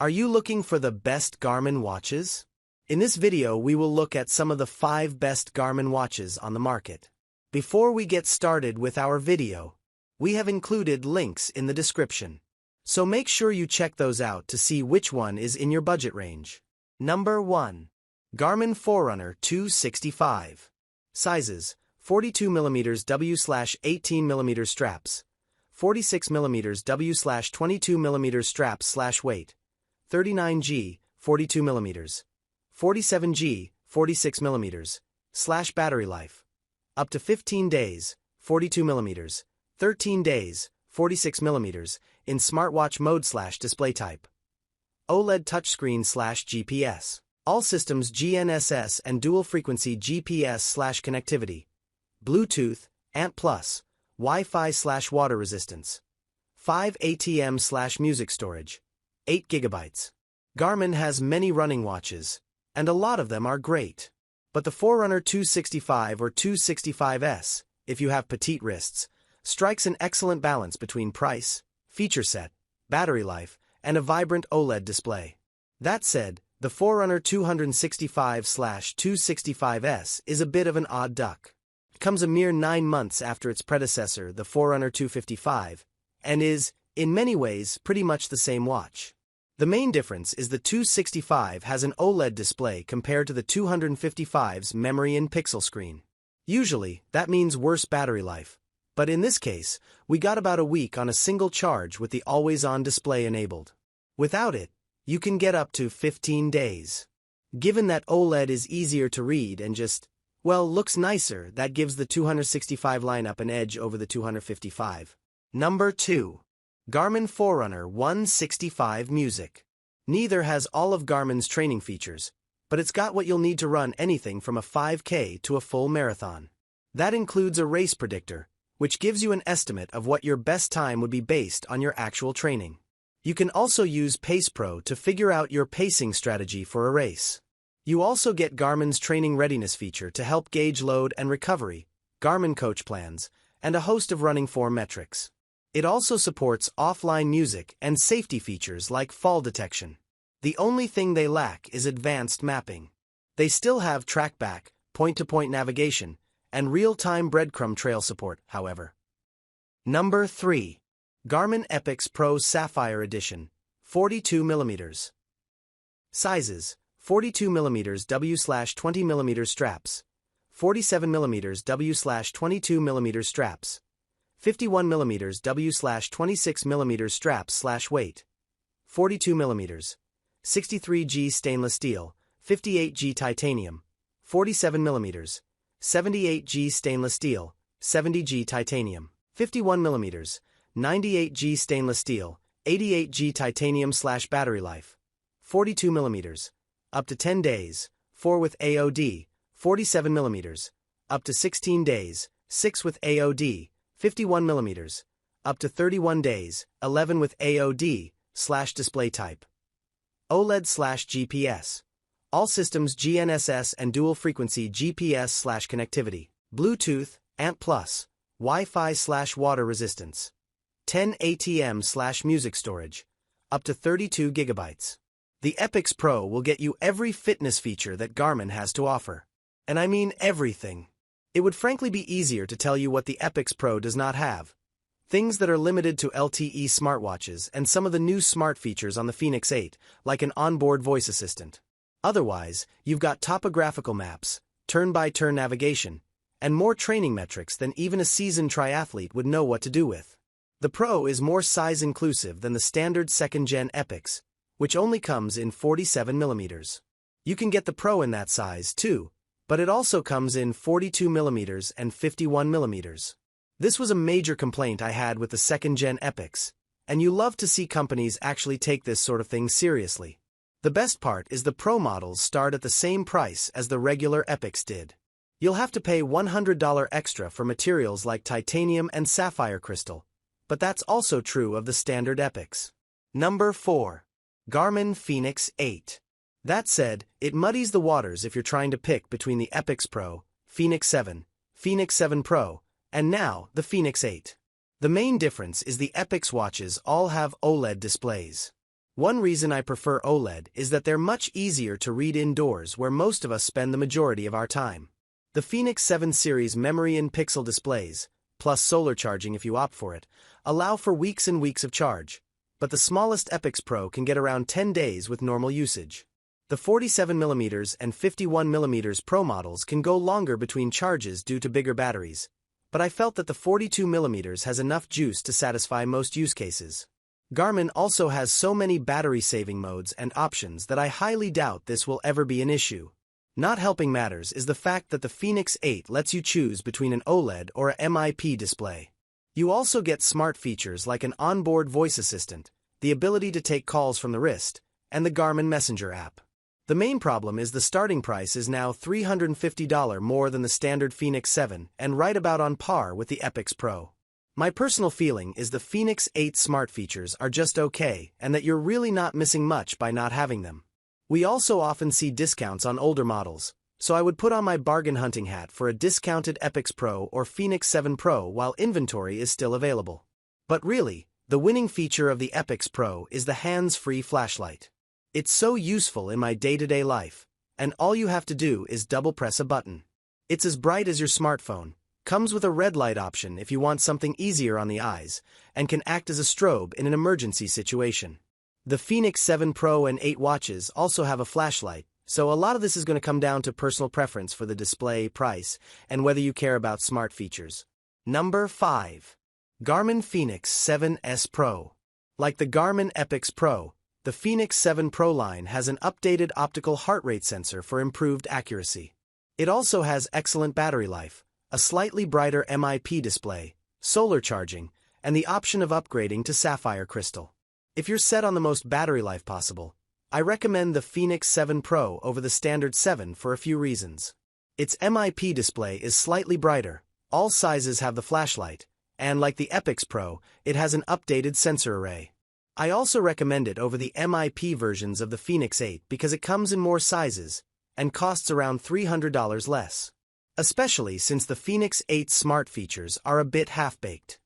Are you looking for the best Garmin watches? In this video, we will look at some of the 5 best Garmin watches on the market. Before we get started with our video, we have included links in the description. So make sure you check those out to see which one is in your budget range. Number 1. Garmin Forerunner 265. Sizes: 42mm W/18mm straps, 46mm W/22mm straps/weight, 39G, 42mm, 47G, 46mm, battery life, up to 15 days, 42mm, 13 days, 46mm, in smartwatch mode /display type. OLED touchscreen/GPS. All systems GNSS and dual-frequency GPS/connectivity. Bluetooth, ANT+, Wi-Fi/water resistance. 5 ATM/music storage. 8 GB. Garmin has many running watches, and a lot of them are great. But the Forerunner 265 or 265S, if you have petite wrists, strikes an excellent balance between price, feature set, battery life, and a vibrant OLED display. That said, the Forerunner 265/265S is a bit of an odd duck. It comes a mere 9 months after its predecessor, the Forerunner 255, and is, in many ways, pretty much the same watch. The main difference is the 265 has an OLED display compared to the 255's memory and pixel screen. Usually, that means worse battery life, but in this case, we got about a week on a single charge with the always-on display enabled. Without it, you can get up to 15 days. Given that OLED is easier to read and just, well, looks nicer, that gives the 265 lineup an edge over the 255. Number 2. Garmin Forerunner 165 Music. Neither has all of Garmin's training features, but it's got what you'll need to run anything from a 5K to a full marathon. That includes a race predictor, which gives you an estimate of what your best time would be based on your actual training. You can also use Pace Pro to figure out your pacing strategy for a race. You also get Garmin's training readiness feature to help gauge load and recovery, Garmin coach plans, and a host of running form metrics. It also supports offline music and safety features like fall detection. The only thing they lack is advanced mapping. They still have trackback, point-to-point navigation, and real-time breadcrumb trail support, however. Number 3. Garmin Epix Pro Sapphire Edition, 42mm. Sizes: 42mm W/20mm straps, 47mm W/22mm straps, 51mm W/26mm straps/weight, 42mm, 63G stainless steel, 58G titanium, 47mm, 78G stainless steel, 70G titanium, 51mm, 98G stainless steel, 88G titanium/battery life, 42mm, up to 10 days, 4 with AOD, 47mm, up to 16 days, 6 with AOD, 51mm, up to 31 days, 11 with AOD/display type. OLED/GPS. All systems GNSS and dual-frequency GPS/connectivity. Bluetooth, ANT+, Wi-Fi/water resistance. 10 ATM/music storage, up to 32 GB. The Epix Pro will get you every fitness feature that Garmin has to offer. And I mean everything. It would frankly be easier to tell you what the Epix Pro does not have. Things that are limited to LTE smartwatches and some of the new smart features on the Fenix 8, like an onboard voice assistant. Otherwise, you've got topographical maps, turn-by-turn navigation, and more training metrics than even a seasoned triathlete would know what to do with. The Pro is more size-inclusive than the standard second-gen Epix, which only comes in 47mm. You can get the Pro in that size, too, but it also comes in 42mm and 51mm. This was a major complaint I had with the second-gen Epix, and you love to see companies actually take this sort of thing seriously. The best part is the Pro models start at the same price as the regular Epix did. You'll have to pay $100 extra for materials like titanium and sapphire crystal, but that's also true of the standard Epix. Number 4. Garmin Fenix 8. That said, it muddies the waters if you're trying to pick between the Epix Pro, Fenix 7, Fenix 7 Pro, and now the Fenix 8. The main difference is the Epix watches all have OLED displays. One reason I prefer OLED is that they're much easier to read indoors where most of us spend the majority of our time. The Fenix 7 series memory-in-pixel displays, plus solar charging if you opt for it, allow for weeks and weeks of charge, but the smallest Epix Pro can get around 10 days with normal usage. The 47mm and 51mm Pro models can go longer between charges due to bigger batteries, but I felt that the 42mm has enough juice to satisfy most use cases. Garmin also has so many battery-saving modes and options that I highly doubt this will ever be an issue. Not helping matters is the fact that the Fenix 8 lets you choose between an OLED or a MIP display. You also get smart features like an onboard voice assistant, the ability to take calls from the wrist, and the Garmin Messenger app. The main problem is the starting price is now $350 more than the standard Fenix 7 and right about on par with the Epix Pro. My personal feeling is the Fenix 8 smart features are just okay and that you're really not missing much by not having them. We also often see discounts on older models, so I would put on my bargain hunting hat for a discounted Epix Pro or Fenix 7 Pro while inventory is still available. But really, the winning feature of the Epix Pro is the hands-free flashlight. It's so useful in my day-to-day life, and all you have to do is double-press a button. It's as bright as your smartphone, comes with a red light option if you want something easier on the eyes, and can act as a strobe in an emergency situation. The Fenix 7 Pro and 8 watches also have a flashlight, so a lot of this is going to come down to personal preference for the display, price, and whether you care about smart features. Number 5. Garmin Fenix 7S Pro. Like the Garmin Epix Pro, the Fenix 7 Pro line has an updated optical heart rate sensor for improved accuracy. It also has excellent battery life, a slightly brighter MIP display, solar charging, and the option of upgrading to Sapphire crystal. If you're set on the most battery life possible, I recommend the Fenix 7 Pro over the standard 7 for a few reasons. Its MIP display is slightly brighter, all sizes have the flashlight, and like the Epix Pro, it has an updated sensor array. I also recommend it over the MIP versions of the Fenix 8 because it comes in more sizes and costs around $300 less. Especially since the Fenix 8 smart features are a bit half-baked.